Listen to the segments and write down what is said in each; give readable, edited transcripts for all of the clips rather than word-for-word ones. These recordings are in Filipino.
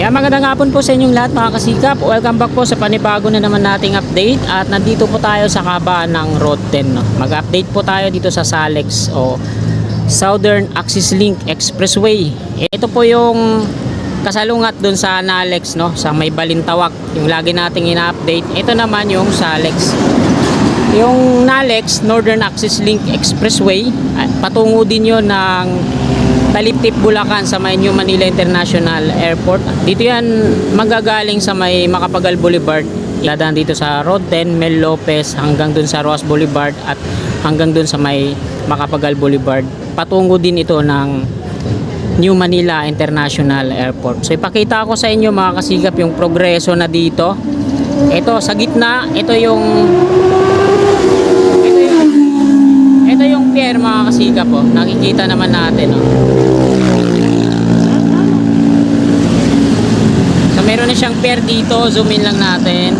Ayan, magandang hapon po sa inyong lahat mga kasikap. Welcome back po sa panibago na naman nating update. At nandito po tayo sa kabaan ng Road 10. No? Mag-update po tayo dito sa SALEX o Southern Axis Link Expressway. Ito po yung kasalungat dun sa NALEX, no? Sa may Balintawak, yung lagi nating ina-update. Ito naman yung SALEX. Yung NALEX, Northern Axis Link Expressway, patungo din yun ng Taliptip, Bulacan sa may New Manila International Airport. Dito yan magagaling sa may Macapagal Boulevard. Dadaan dito sa Road 10, Mel Lopez hanggang dun sa Roas Boulevard at hanggang dun sa may Macapagal Boulevard. Patungo din ito ng New Manila International Airport. So ipakita ko sa inyo mga kasigap yung progreso na dito. Ito sa gitna, ito yung pier mga kasigap po. Nakikita naman natin, oh. So meron na siyang pier dito, zoom in lang natin.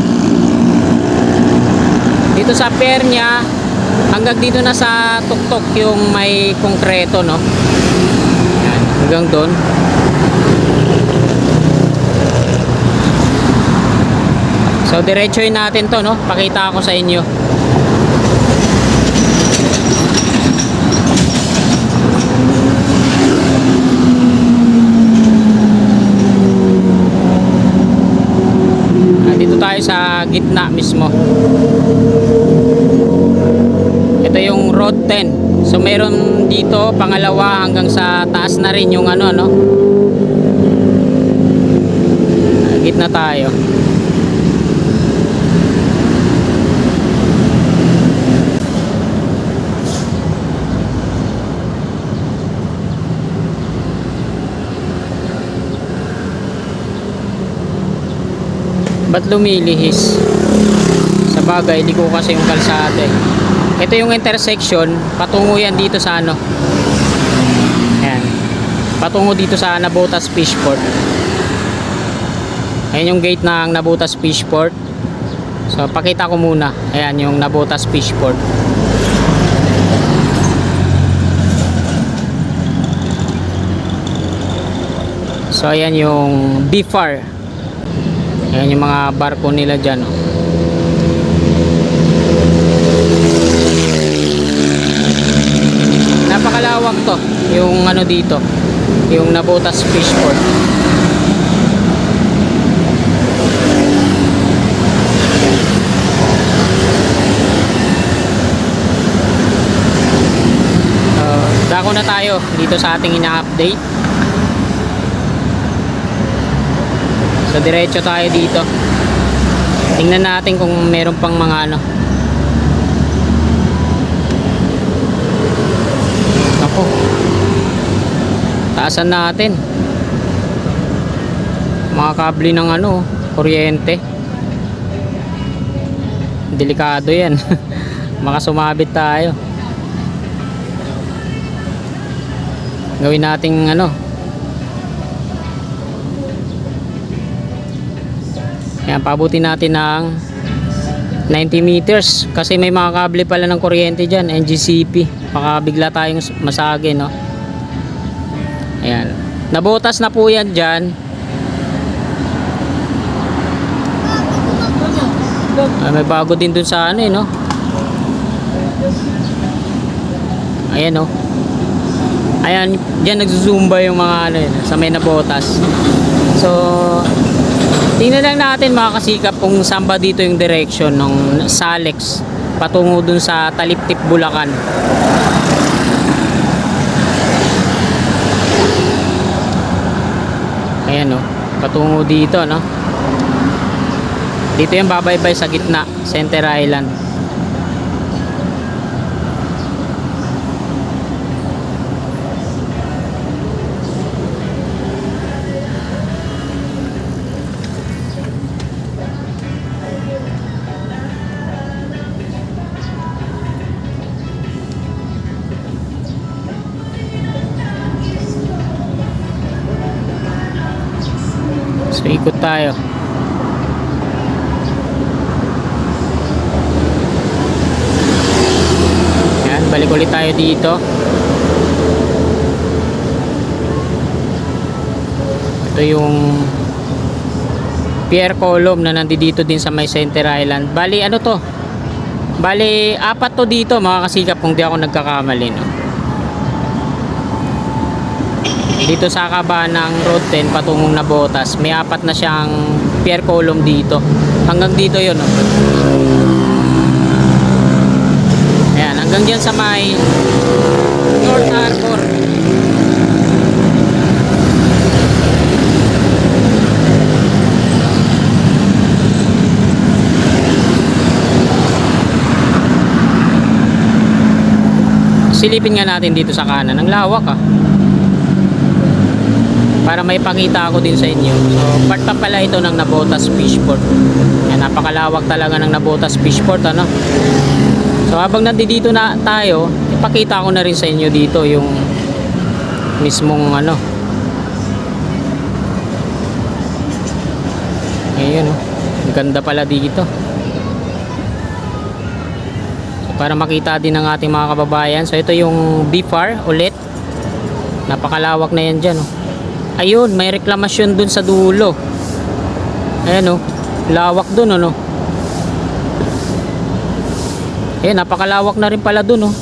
Dito sa pier niya hanggang dito na sa tuktok yung may konkreto, no. Yan, hanggang doon. So diretsoin natin to, no. Pakita ko sa inyo. Tayo sa gitna mismo. Ito yung Road 10. So meron dito pangalawa hanggang sa taas na rin yung ano. Gitna tayo. Ba't lumilihis? Sa bagay, hindi ko kasi yung kalsada eh. Ito yung intersection, patungo yan dito sa ano. Ayan. Patungo dito sa Navotas Fishport. Ayan yung gate ng Navotas Fishport. So, pakita ko muna. Ayan yung Navotas Fishport. So, ayan yung BFAR. Ayan yung mga barko nila dyan, oh. Napakalawak to yung ano dito, yung Navotas Fishport. Dako na tayo dito sa ating ina-update. So diretso tayo dito. Tingnan natin kung meron pang mga ano. Ako. Taasan natin. Mga kable ng ano, kuryente. Delikado 'yan. Makasumabit tayo. Gawin nating ano. Ayan, pabutin natin ng 90 meters kasi may mga kable pala ng kuryente dyan, NGCP. Baka bigla tayong masagi, no? Ayan, nabutas na po yan dyan. Ay, may bago din dun sa ano, no? Ayan, no? Ayan, dyan nagzuzumba yung mga ano yun, sa may nabutas. So tingnan lang natin mga kasikap kung saan ba dito yung direction ng SALEX patungo dun sa Taliptip, Bulacan. Ayan, no, patungo dito, no. Dito yung babaybay sa gitna, Center Island. So ikot tayo. Yan, balik ulit tayo dito. Ito yung pier column na nandito din sa may Center Island. Bali ano to? Bali apat to dito mga kasikap kung di ako nagkakamali, no? Dito sa kabahan ng Road 10 patungong Navotas, may apat na siyang pier column dito. Hanggang dito 'yon, no? Ayan, hanggang diyan sa may North Harbor. Silipin nga natin dito sa kanan. Ang lawak, ah. Para may pakita ako din sa inyo. So, part pa pala ito ng Navotas Fishport. Yan, napakalawak talaga ng Navotas Fishport, ano? So, habang nandito na tayo, ipakita ko na rin sa inyo dito yung mismong ano. Ayun, oh. Ang ganda pala dito. Para makita din ng ating mga kababayan. So ito yung BFAR ulit. Napakalawak na yan dyan, oh. Ayun, may reklamasyon dun sa dulo. Ayan, oh. Lawak dun, ano. Ayan, napakalawak na rin pala dun, oh.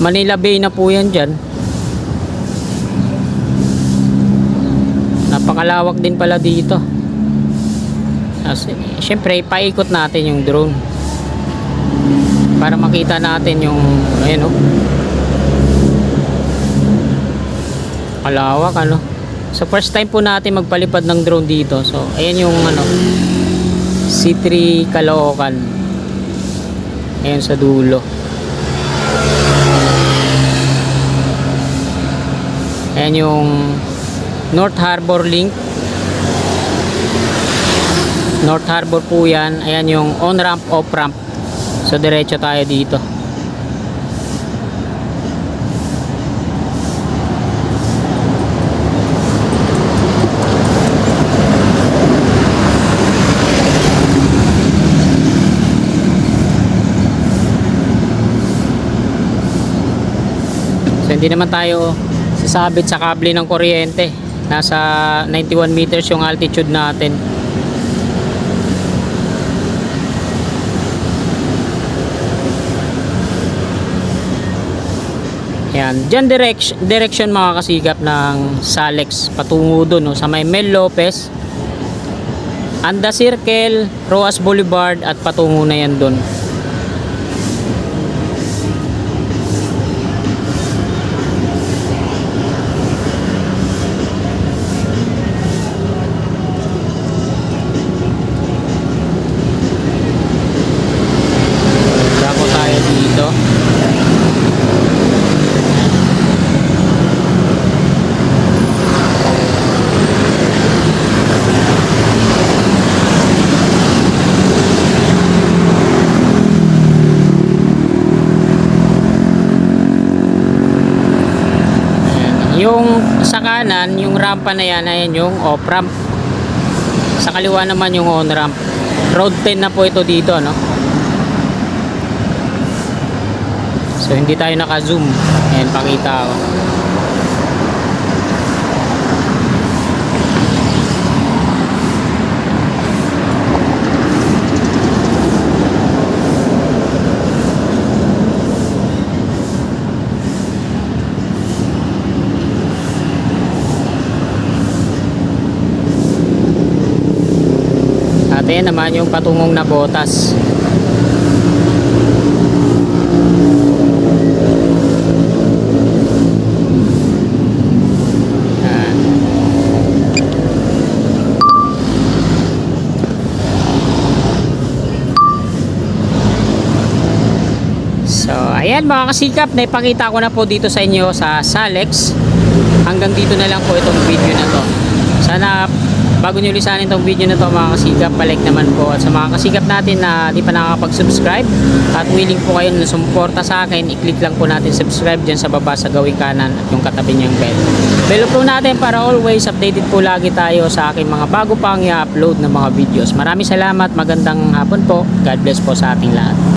Manila Bay na po yan dyan. Napakalawak din pala dito. Siyempre paikot natin yung drone para makita natin yung ayun, oh. Kalawak, ano. So first time po natin magpalipad ng drone dito. So ayan yung ano, C3 Caloocan. Ayan sa dulo. Ayan yung North Harbor Link. North Harbor po yan. Ayan yung on ramp, off ramp. So diretso tayo dito. So hindi naman tayo sasabit sa kable ng kuryente. Nasa 91 meters yung altitude natin. Yan, dyan direction mga kasikap ng Salex patungo doon, no, sa may Mel Lopez, Anda Circle, Roas Boulevard at patungo na yan doon. Dako tayo dito. Yung sa kanan, yung rampa na yan, ayan yung off ramp. Sa kaliwa naman yung on ramp. Road 10 na po ito dito, no? So hindi tayo naka-zoom. Ayan, pakita ko. Ayan naman yung patungong Navotas. So ayan mga kasikap, naipakita ko na po dito sa inyo sa Salex. Hanggang dito na lang po itong video na to. Sana bago nyo lisanin itong video na to mga kasikap, palike naman po. At sa mga kasikap natin na di pa nakakapag-subscribe at willing po kayo na sumuporta sa akin, i-click lang po natin subscribe dyan sa baba sa gawing kanan at yung katabi niyang bell. Bell po natin para always updated po lagi tayo sa aking mga bago pang i-upload na mga videos. Maraming salamat, magandang hapon po. God bless po sa ating lahat.